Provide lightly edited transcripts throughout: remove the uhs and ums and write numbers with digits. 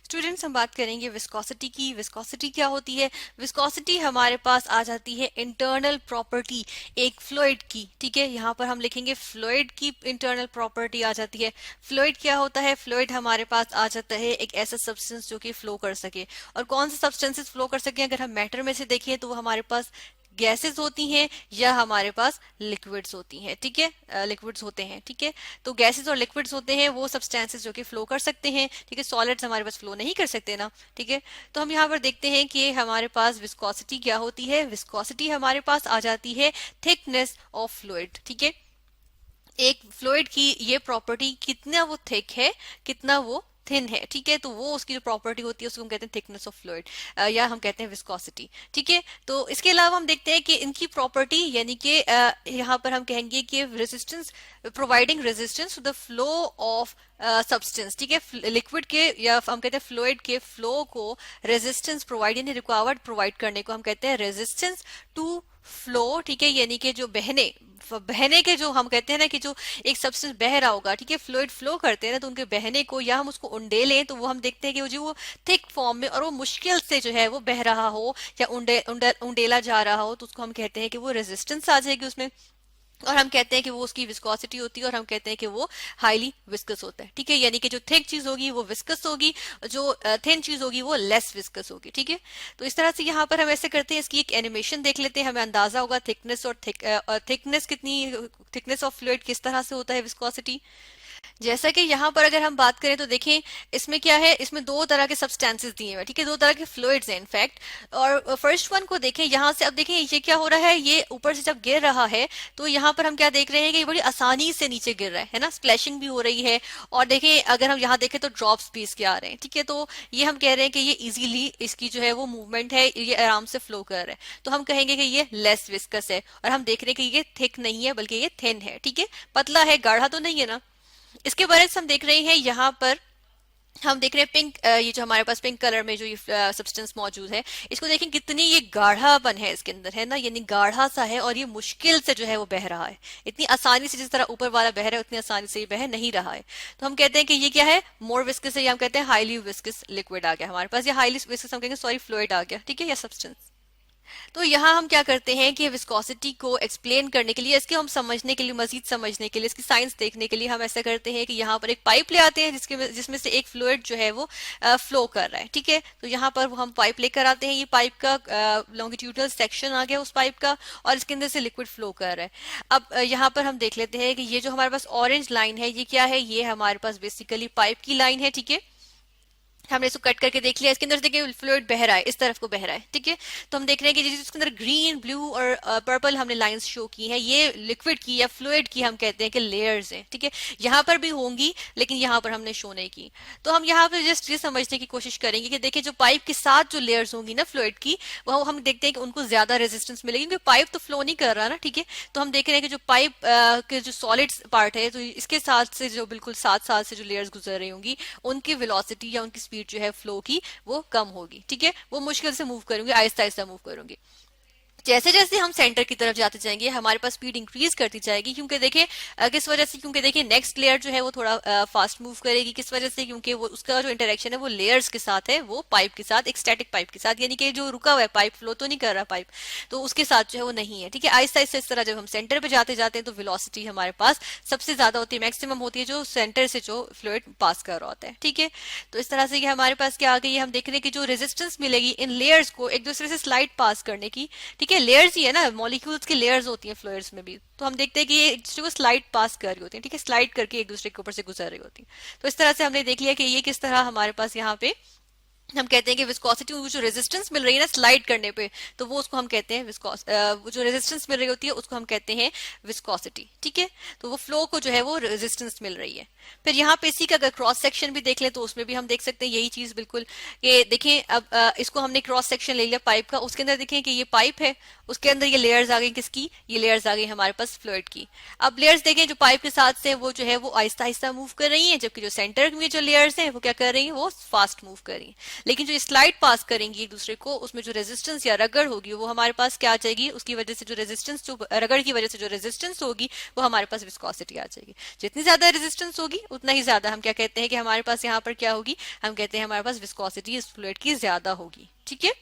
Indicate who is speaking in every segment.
Speaker 1: Students, हम बात करेंगे विस्कोसिटी की। विस्कोसिटी क्या होती है? विस्कोसिटी हमारे पास आ जाती है इंटरनल प्रॉपर्टी एक फ्लूइड की। ठीक है, यहाँ पर हम लिखेंगे फ्लूइड की इंटरनल प्रॉपर्टी आ जाती है। फ्लूइड क्या होता है? फ्लूइड हमारे पास आ जाता है एक ऐसा सब्सटेंस जो कि फ्लो कर सके। और कौन से सब्सटेंसेस फ्लो कर सके? अगर हम मैटर में से देखें तो वो हमारे पास गैसेस होती हैं या हमारे पास लिक्विड्स होती हैं। ठीक है, लिक्विड्स होते हैं। ठीक है, तो गैसेस और लिक्विड्स होते हैं वो सब्सटेंसेस जो कि फ्लो कर सकते हैं। ठीक है, सॉलिड्स हमारे पास फ्लो नहीं कर सकते ना। ठीक है, तो हम यहाँ पर देखते हैं कि हमारे पास विस्कोसिटी क्या होती है। विस्कोसिटी हमारे पास आ जाती है थिकनेस ऑफ फ्लूइड। ठीक है, एक फ्लूइड की ये प्रॉपर्टी कितना वो थिक है, कितना वो थिन है। ठीक है, तो वो उसकी जो प्रॉपर्टी होती है उसको हम कहते हैं थिकनेस ऑफ फ्लूइड या हम कहते हैं विस्कोसिटी। ठीक है, तो इसके अलावा हम देखते हैं कि इनकी प्रॉपर्टी यानी कि यहाँ पर हम कहेंगे कि resistance, providing resistance to the flow of substance. ठीक है, लिक्विड के या हम कहते हैं फ्लूइड के फ्लो को रेजिस्टेंस प्रोवाइड यानी रिक्वायर्ड प्रोवाइड करने को हम कहते हैं रेजिस्टेंस टू फ्लो। ठीक है, यानी कि जो बहने बहने के जो हम कहते हैं ना कि जो एक सब्सटेंस बह रहा होगा, ठीक है, फ्लूइड फ्लो करते हैं ना, तो उनके बहने को या हम उसको उंडेलें तो वो हम देखते हैं कि वो जो वो थिक फॉर्म में और वो मुश्किल से जो है वो बह रहा हो या उंडेला जा रहा हो, तो उसको हम कहते हैं कि वो रेजिस्टेंस आ जाएगी उसमें। और हम कहते हैं कि वो उसकी विस्कोसिटी होती है और हम कहते हैं कि वो हाईली विस्कस होता है। ठीक है, यानी कि जो थिक चीज होगी वो विस्कस होगी, जो थिन चीज होगी वो लेस विस्कस होगी। ठीक है, तो इस तरह से यहाँ पर हम ऐसे करते हैं, इसकी एक एनिमेशन देख लेते हैं, हमें अंदाजा होगा थिकनेस और थिकनेस कितनी, थिकनेस ऑफ फ्लूइड किस तरह से होता है विस्कोसिटी। जैसा कि यहाँ पर अगर हम बात करें तो देखें इसमें क्या है, इसमें दो तरह के सब्सटेंसेस दिए हुए हैं। ठीक है, दो तरह के फ्लूइड्स हैं इनफैक्ट। और फर्स्ट वन को देखें यहाँ से, अब देखें ये क्या हो रहा है, ये ऊपर से जब गिर रहा है तो यहाँ पर हम क्या देख रहे हैं कि ये बड़ी आसानी से नीचे गिर रहा है ना, स्प्लैशिंग भी हो रही है। और देखें अगर हम यहाँ देखें तो ड्रॉप्स भी इसके आ रहे हैं। ठीक है, तो ये हम कह रहे हैं कि ये इजीली इसकी जो है वो मूवमेंट है, ये आराम से फ्लो कर रहा है, तो हम कहेंगे कि ये लेस विस्कस है। और हम देख रहे हैं कि ये थिक नहीं है बल्कि ये थिन है। ठीक है, पतला है, गाढ़ा तो नहीं है ना। इसके बारे में हम देख रहे हैं यहाँ पर, हम देख रहे हैं पिंक, ये जो हमारे पास पिंक कलर में जो ये सब्सटेंस मौजूद है, इसको देखें कितनी ये गाढ़ापन है इसके अंदर, है ना, यानी गाढ़ा सा है और ये मुश्किल से जो है वो बह रहा है। इतनी आसानी से जिस तरह ऊपर वाला बह रहा है उतनी आसानी से ये बह नहीं रहा है। तो हम कहते हैं कि ये क्या है, मोर विस्कस है, या हम कहते हैं हाईली विस्कस लिक्विड आ गया हमारे पास, या हाईली विस्कस हम कहेंगे सॉरी फ्लूइड आ गया। ठीक है, या सब्सटेंस। तो यहाँ हम क्या करते हैं कि विस्कोसिटी को एक्सप्लेन करने के लिए, इसके हम समझने के लिए, मजीद समझने के लिए, इसकी साइंस देखने के लिए हम ऐसा करते हैं कि यहाँ पर एक पाइप ले आते हैं जिसमें से एक फ्लूइड जो है वो फ्लो कर रहा है। ठीक है, तो यहाँ पर वो हम पाइप लेकर आते हैं, ये पाइप का लॉन्गिट्यूडनल सेक्शन आ गया उस पाइप का, और इसके अंदर से लिक्विड फ्लो कर रहा है। अब यहाँ पर हम देख लेते हैं कि ये जो हमारे पास ऑरेंज लाइन है ये क्या है, ये हमारे पास बेसिकली पाइप की लाइन है। ठीक है, हमने इसको कट करके देख लिया, इसके अंदर देखिए फ्लूइड बह रहा है, इस तरफ को बह रहा है। ठीक है, तो हम देख रहे हैं कि जिसके अंदर ग्रीन, ब्लू और पर्पल हमने लाइंस शो की हैं, ये लिक्विड की या फ्लूइड की हम कहते हैं कि लेयर्स हैं। ठीक है, यहाँ पर भी होंगी लेकिन यहाँ पर हमने शो नहीं की। तो हम यहाँ पर जस्ट ये समझने की कोशिश करेंगे कि देखिए जो पाइप के साथ जो लेयर्स होंगी ना फ्लूइड की, वो हम देखते हैं कि उनको ज्यादा रेजिस्टेंस मिलेगी क्योंकि पाइप तो फ्लो नहीं कर रहा ना। ठीक है, तो हम देख रहे हैं कि जो पाइप के जो सॉलिड पार्ट है, तो इसके साथ से जो बिल्कुल साथ साथ से जो लेयर्स गुजर रही होंगी, उनकी वेलोसिटी या उनकी स्पीड जो है फ्लो की वो कम होगी। ठीक है, वो मुश्किल से मूव करूंगी, आहिस्ता आहिस्ता मूव करूंगी। जैसे जैसे हम सेंटर की तरफ जाते जाएंगे हमारे पास स्पीड इंक्रीज करती जाएगी, क्योंकि देखिए किस वजह से, क्योंकि देखिए नेक्स्ट लेयर जो है वो थोड़ा फास्ट मूव करेगी। किस वजह से? क्योंकि वो उसका जो इंटरेक्शन है वो लेयर्स के साथ है, वो पाइप के साथ, एक स्टैटिक पाइप के साथ, यानी कि जो रुका हुआ है पाइप, फ्लो तो नहीं कर रहा पाइप, तो उसके साथ जो है वो नहीं है। ठीक है, आहिस्ता आहिस्ता इस तरह जब हम सेंटर पे जाते जाते हैं तो वेलोसिटी हमारे पास सबसे ज्यादा होती है, मैक्सिमम होती है जो सेंटर से जो फ्लूइड पास कर रहा होता है। ठीक है, तो इस तरह से ये हमारे पास क्या आ गई है, हम देख रहे हैं कि जो रेजिस्टेंस मिलेगी इन लेयर्स को एक दूसरे से स्लाइड पास करने की। ठीक है, लेयर्स ही है ना, मॉलिक्यूल्स की लेयर्स होती हैं फ्लूइड्स में भी, तो हम देखते हैं कि ये एक दूसरे को स्लाइड पास कर रही होती है। ठीक है, स्लाइड करके एक दूसरे के ऊपर से गुजर रही होती है। तो इस तरह से हमने देख लिया कि ये किस तरह हमारे पास यहाँ पे हम कहते हैं कि विस्कोसिटी, जो रेजिस्टेंस मिल रही है ना स्लाइड करने पे, तो वो उसको हम कहते हैं वो जो रेजिस्टेंस मिल रही होती है उसको हम कहते हैं विस्कोसिटी। ठीक है, तो वो फ्लो को जो है वो रेजिस्टेंस मिल रही है। फिर यहाँ पे इसी का अगर क्रॉस सेक्शन भी देख ले तो उसमें भी हम देख सकते हैं यही चीज बिल्कुल। ये देखें, अब इसको हमने क्रॉस सेक्शन ले लिया पाइप का, उसके अंदर देखें कि ये पाइप है, उसके अंदर ये लेयर्स आ गई, किसकी? ये लेयर्स आ गई हमारे पास फ्लूइड की। अब लेयर्स देखें जो पाइप के साथ से वो जो है वो आहिस्ता आहिस्ता मूव कर रही है, जबकि जो सेंटर में जो लेयर्स हैं वो क्या कर रही है, वो फास्ट मूव कर रही है। लेकिन जो स्लाइड पास करेंगी एक दूसरे को, उसमें जो रेजिस्टेंस या रगड़ होगी वो हमारे पास क्या आ जाएगी, उसकी वजह से जो रेजिस्टेंस, जो रगड़ की वजह से जो रेजिस्टेंस होगी वो हमारे पास विस्कोसिटी आ जाएगी। जितनी ज्यादा रेजिस्टेंस होगी उतना ही ज्यादा हम क्या कहते हैं कि हमारे पास यहाँ पर क्या होगी, हम कहते हैं हमारे पास विस्कोसिटी इस फ्लूइड की ज्यादा होगी। ठीक है,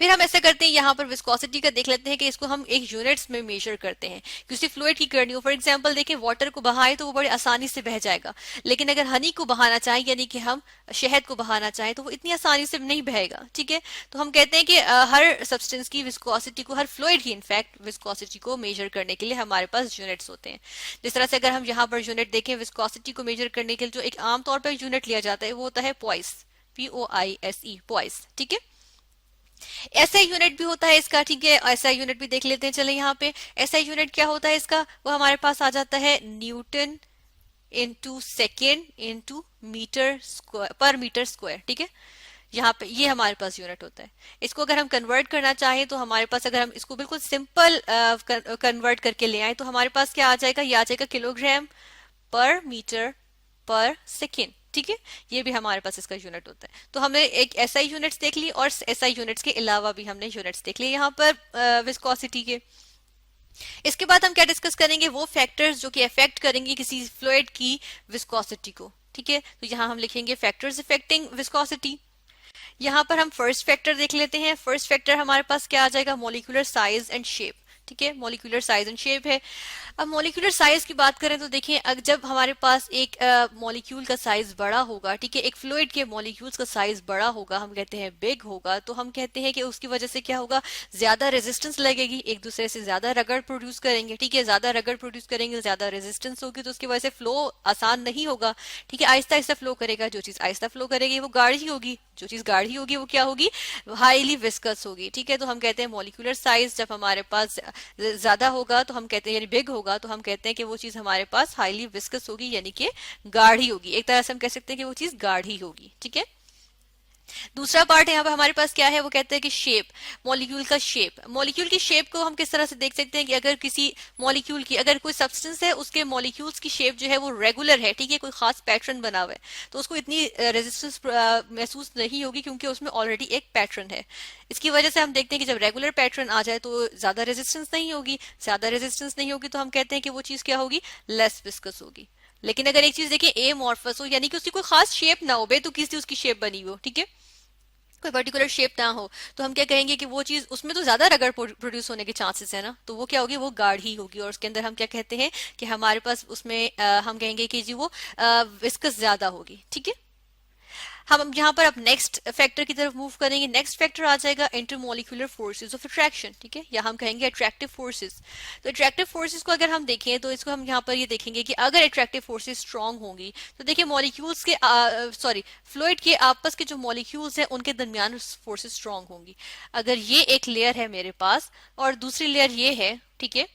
Speaker 1: फिर हम ऐसा करते हैं, यहाँ पर विस्कोसिटी का देख लेते हैं कि इसको हम एक यूनिट्स में मेजर करते हैं। किसी फ्लूइड की करनी हो, फॉर एग्जांपल देखें वाटर को बहाए तो वो बड़ी आसानी से बह जाएगा, लेकिन अगर हनी को बहाना चाहें यानी कि हम शहद को बहाना चाहें तो वो इतनी आसानी से नहीं बहेगा। ठीक है, तो हम कहते हैं कि हर सब्सटेंस की विस्कोसिटी को, हर फ्लूइड की इनफैक्ट विस्कोसिटी को मेजर करने के लिए हमारे पास यूनिट्स होते हैं। जिस तरह से अगर हम यहाँ पर यूनिट देखें विस्कोसिटी को मेजर करने के लिए, जो एक आमतौर पर यूनिट लिया जाता है वो होता है पॉइस, POISE, पॉइस। ठीक है, ऐसा यूनिट भी होता है इसका। ठीक है, ऐसा यूनिट भी देख लेते हैं। चले यहाँ पे ऐसा यूनिट क्या होता है इसका, वो हमारे पास आ जाता है newton into second into metre square पर मीटर स्क्वायर। ठीक है, यहाँ पे ये हमारे पास यूनिट होता है। इसको अगर हम कन्वर्ट करना चाहें तो हमारे पास, अगर हम इसको बिल्कुल सिंपल कन्वर्ट करके ले आए तो हमारे पास क्या आ जाएगा, ये आ जाएगा किलोग्राम पर मीटर पर सेकेंड। ठीक है, ये भी हमारे पास इसका यूनिट होता है। तो हमने एक एसआई यूनिट्स देख ली और एसआई यूनिट्स के अलावा भी हमने यूनिट्स देख लिए यहाँ पर विस्कोसिटी के। इसके बाद हम क्या डिस्कस करेंगे, वो फैक्टर्स जो कि अफेक्ट करेंगे किसी फ्लूइड की विस्कोसिटी को। ठीक है, तो यहाँ हम लिखेंगे फैक्टर्स अफेक्टिंग विस्कोसिटी। यहाँ पर हम फर्स्ट फैक्टर देख लेते हैं। फर्स्ट फैक्टर हमारे पास क्या आ जाएगा, मॉलिक्यूलर साइज एंड शेप। ठीक है, मॉलिक्यूलर साइज एंड शेप है। अब मॉलिक्यूलर साइज की बात करें तो देखिए, जब हमारे पास एक मॉलिक्यूल का साइज बड़ा होगा, ठीक है, एक फ्लूइड के मॉलिक्यूल्स का साइज बड़ा होगा, हम कहते हैं बिग होगा, तो हम कहते हैं कि उसकी वजह से क्या होगा, ज्यादा रेजिस्टेंस लगेगी, एक दूसरे से ज्यादा रगड़ प्रोड्यूस करेंगे। ठीक है, ज्यादा रगड़ प्रोड्यूस करेंगे, ज्यादा रेजिस्टेंस होगी, तो उसकी वजह से फ्लो आसान नहीं होगा। ठीक है, आहिस्ता आहिस्ता फ्लो करेगा। जो चीज आहिस्ता फ्लो करेगी वो गाढ़ी होगी, जो चीज गाढ़ी होगी वो क्या होगी, हाईली विस्कस होगी। ठीक है, तो हम कहते हैं मॉलिक्यूलर साइज जब हमारे पास ज्यादा होगा तो हम कहते हैं, यानी बिग होगा, तो हम कहते हैं कि वो चीज हमारे पास हाईली विस्कस होगी, यानी कि गाढ़ी होगी। एक तरह से हम कह सकते हैं कि वो चीज गाढ़ी होगी। ठीक है, दूसरा पार्ट यहाँ पर हमारे पास क्या है, वो कहते हैं कि शेप, मॉलिक्यूल का शेप। मॉलिक्यूल की शेप को हम किस तरह से देख सकते हैं कि अगर किसी मॉलिक्यूल की, अगर कोई सब्सटेंस है उसके मॉलिक्यूल्स की शेप जो है वो रेगुलर है, ठीक है, कोई खास पैटर्न बना हुआ है, तो उसको इतनी रेजिस्टेंस महसूस नहीं होगी क्योंकि उसमें ऑलरेडी एक पैटर्न है। इसकी वजह से हम देखते हैं कि जब रेगुलर पैटर्न आ जाए तो ज्यादा रेजिस्टेंस नहीं होगी। ज्यादा रेजिस्टेंस नहीं होगी तो हम कहते हैं कि वो चीज क्या होगी, लेस विस्कस होगी। लेकिन अगर एक चीज देखिए एमॉर्फस हो, यानी कि उसकी कोई खास शेप ना हो, बेतुकी सी उसकी शेप बनी हो, ठीक है, कोई पर्टिकुलर शेप ना हो, तो हम क्या कहेंगे कि वो चीज, उसमें तो ज्यादा रगड़ प्रोड्यूस होने के चांसेस है ना, तो वो क्या होगी, वो गाढ़ी होगी। और उसके अंदर हम क्या कहते हैं कि हमारे पास उसमें हम कहेंगे कि जी वो विस्कस ज्यादा होगी। ठीक है, हम यहाँ पर अब नेक्स्ट फैक्टर की तरफ मूव करेंगे। नेक्स्ट फैक्टर आ जाएगा इंटरमोलिकुलर फोर्सेस ऑफ अट्रैक्शन। ठीक है, या हम कहेंगे अट्रैक्टिव फोर्सेस। तो अट्रैक्टिव फोर्सेस को अगर हम देखें तो इसको हम यहाँ पर ये देखेंगे कि अगर अट्रैक्टिव फोर्सेस स्ट्रांग होंगी तो देखिए मॉलिक्यूल्स के फ्लूइड के आपस के जो मॉलिक्यूल्स हैं उनके दरमियान फोर्सेस स्ट्रांग होंगी। अगर ये एक लेयर है मेरे पास और दूसरी लेयर ये है, ठीक है,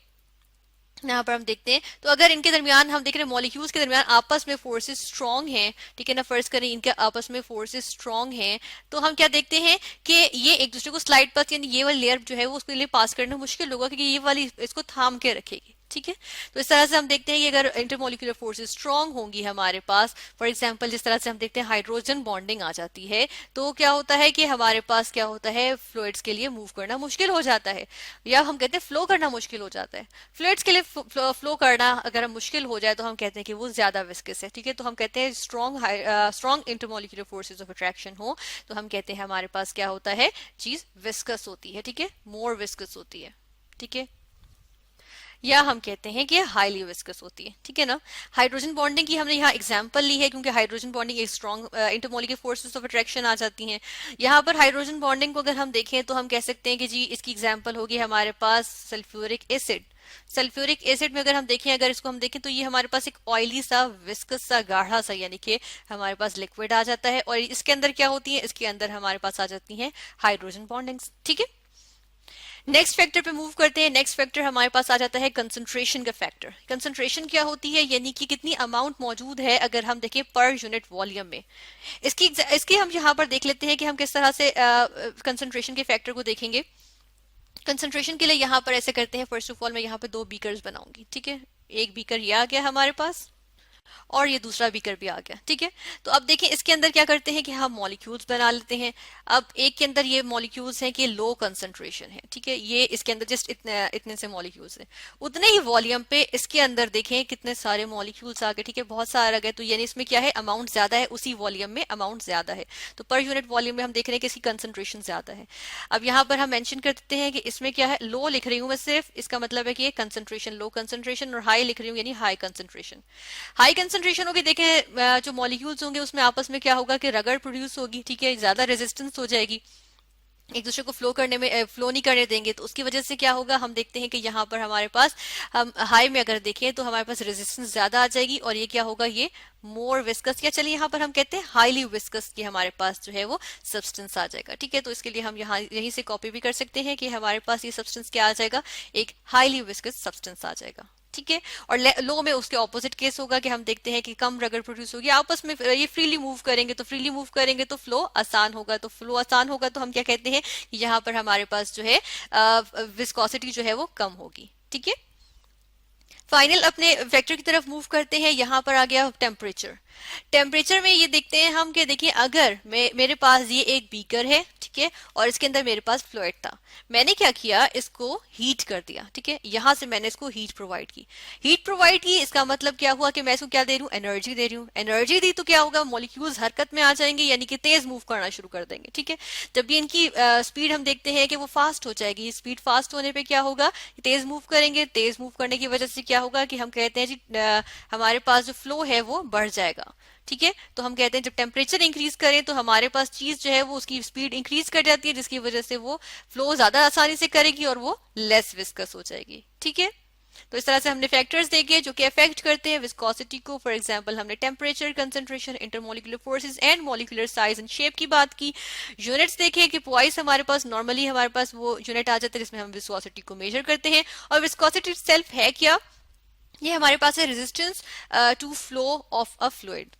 Speaker 1: यहाँ पर हम देखते हैं, तो अगर इनके दरमियान हम देख रहे हैं मॉलिक्यूल्स के दरमियान आपस में फोर्सेस स्ट्रांग हैं, ठीक है ना, फर्ज करें इनके आपस में फोर्सेस स्ट्रांग हैं, तो हम क्या देखते हैं कि ये एक दूसरे को स्लाइड पास, यानी ये वाली लेयर जो है वो उसके लिए पास करना मुश्किल होगा क्योंकि ये वाली इसको थाम के रखेगी। ठीक है, तो इस तरह से हम देखते हैं कि अगर इंटरमोलिकुलर फोर्सेस स्ट्रांग होंगी हमारे पास, फॉर एग्जांपल जिस तरह से हम देखते हैं हाइड्रोजन बॉन्डिंग आ जाती है, तो क्या होता है कि हमारे पास क्या होता है, फ्लूइड्स के लिए मूव करना मुश्किल हो जाता है, या हम कहते हैं फ्लो करना मुश्किल हो जाता है। फ्लूइड्स के लिए फ्लो करना अगर हम मुश्किल हो जाए तो हम कहते हैं कि वो ज्यादा विस्कस है। ठीक है, तो हम कहते हैं strong intermolecular forces of attraction हो तो हम कहते हैं हमारे पास क्या होता है, चीज विस्कस होती है। ठीक है, मोर विस्कस होती है। ठीक है, या हम कहते हैं कि हाईली विस्कस होती है। ठीक है ना, हाइड्रोजन बॉन्डिंग की हमने यहाँ एग्जांपल ली है क्योंकि हाइड्रोजन बॉन्डिंग एक strong intermolecular forces of attraction आ जाती हैं। यहाँ पर हाइड्रोजन बॉन्डिंग को अगर हम देखें तो हम कह सकते हैं कि जी इसकी एग्जांपल होगी हमारे पास सल्फ्यूरिक एसिड। सल्फ्यूरिक एसिड में अगर हम देखें, अगर इसको हम देखें तो ये हमारे पास एक ऑयली सा, विस्कस सा, गाढ़ा सा, यानी कि हमारे पास लिक्विड आ जाता है और इसके अंदर क्या होती है, इसके अंदर हमारे पास आ जाती हैं हाइड्रोजन बॉन्डिंग्स। ठीक है, नेक्स्ट फैक्टर पे मूव करते हैं। नेक्स्ट फैक्टर हमारे पास आ जाता है कंसंट्रेशन का फैक्टर। कंसंट्रेशन क्या होती है, यानी कि कितनी अमाउंट मौजूद है अगर हम देखें पर यूनिट वॉल्यूम में। इसकी हम यहाँ पर देख लेते हैं कि हम किस तरह से कंसंट्रेशन के फैक्टर को देखेंगे। कंसंट्रेशन के लिए यहाँ पर ऐसे करते हैं, फर्स्ट ऑफ ऑल मैं यहाँ पे दो बीकर्स बनाऊंगी। ठीक है, एक बीकर ये आ गया हमारे पास और ये दूसरा बीकर भी आ गया, ठीक है। तो अब देखें इसके अंदर क्या करते हैं कि हम मॉलिक्यूल्स बना लेते हैं। अब एक के अंदर ये मॉलिक्यूल्स हैं कि लो कंसंट्रेशन है, ठीक है, ये इसके अंदर जस्ट इतने इतने से मॉलिक्यूल्स हैं। उतने ही वॉल्यूम पे इसके अंदर देखें कितने सारे मॉलिक्यूल्स आ गए, ठीक है, बहुत सारे आ गए। तो यानी इसमें क्या है, अमाउंट ज्यादा है, उसी वॉल्यूम में अमाउंट ज्यादा है। तो पर यूनिट वॉल्यूम में हम देख रहे हैं कि इसकी कंसंट्रेशन ज्यादा है। अब यहाँ पर हम मेंशन कर देते हैं कि इसमें क्या है, लो लिख रही हूँ मैं सिर्फ, इसका मतलब है कि ये कंसंट्रेशन, लो कंसंट्रेशन, और हाई लिख रही हूँ यानी हाई कंसंट्रेशन। हाई कंसंट्रेशन होगी, देखें जो मॉलिक्यूल्स होंगे उसमें आपस में क्या होगा कि रगड़ प्रोड्यूस होगी, ठीक है, ज्यादा रेजिस्टेंस हो जाएगी, एक दूसरे को फ्लो करने में, फ्लो नहीं करने देंगे। तो उसकी वजह से क्या होगा, हम देखते हैं कि यहाँ पर हमारे पास, हम हाई में अगर देखें तो हमारे पास रेजिस्टेंस ज्यादा आ जाएगी, और ये क्या होगा, ये मोर विस्कस, या चलिए यहाँ पर हम कहते हैं हाईली विस्कस की हमारे पास जो है वो सब्सटेंस आ जाएगा, ठीक है। तो इसके लिए हम यहाँ यहीं से कॉपी भी कर सकते हैं कि हमारे पास ये सब्सटेंस क्या आ जाएगा, एक हाईली विस्कस सब्सटेंस आ जाएगा, ठीक है। और लो में उसके ऑपोजिट केस होगा कि हम देखते हैं कि कम रगड़ प्रोड्यूस होगी, आपस में ये फ्रीली मूव करेंगे, तो फ्रीली मूव करेंगे तो फ्लो आसान होगा, तो फ्लो आसान होगा तो हम क्या कहते हैं, यहाँ पर हमारे पास जो है विस्कोसिटी जो है वो कम होगी, ठीक है। फाइनल अपने वेक्टर की तरफ मूव करते हैं। यहाँ पर आ गया टेम्परेचर। टेम्परेचर में ये देखते हैं हम कि देखिए अगर मेरे पास ये एक बीकर है, ठीक है, और इसके अंदर मेरे पास फ्लूइड था, मैंने क्या किया, इसको हीट कर दिया, ठीक है, यहां से मैंने इसको हीट प्रोवाइड की। हीट प्रोवाइड की, इसका मतलब क्या हुआ कि मैं इसको क्या दे रही हूँ, एनर्जी दे रही हूँ। एनर्जी दी तो क्या होगा, मॉलिक्यूल्स हरकत में आ जाएंगे, यानी कि तेज मूव करना शुरू कर देंगे, ठीक है। जब भी इनकी स्पीड हम देखते हैं कि वो फास्ट हो जाएगी, स्पीड फास्ट होने पे क्या होगा, तेज मूव करेंगे, तेज मूव करने की वजह से क्या होगा कि हम कहते हैं जी हमारे पास जो फ्लो है वो बढ़ जाएगा, ठीक है। तो हम कहते हैं जब टेम्परेचर इंक्रीज करें तो हमारे पास चीज जो है वो उसकी स्पीड इंक्रीज कर जाती है, जिसकी वजह से वो फ्लो ज्यादा आसानी से करेगी और वो लेस विस्कस हो जाएगी, ठीक है। तो इस तरह से हमने फैक्टर्स देखे जो कि अफेक्ट करते हैं विस्कोसिटी को। फॉर एग्जांपल हमने temperature, concentration, intermolecular forces and molecular size and shape की बात की। यूनिट्स देखे कि पॉइस हमारे पास नॉर्मली हमारे पास वो यूनिट आ जाता है जिसमें हम विस्कोसिटी को मेजर करते हैं। और विस्कोसिटी सेल्फ है क्या, ये हमारे पास है resistance to flow of a fluid,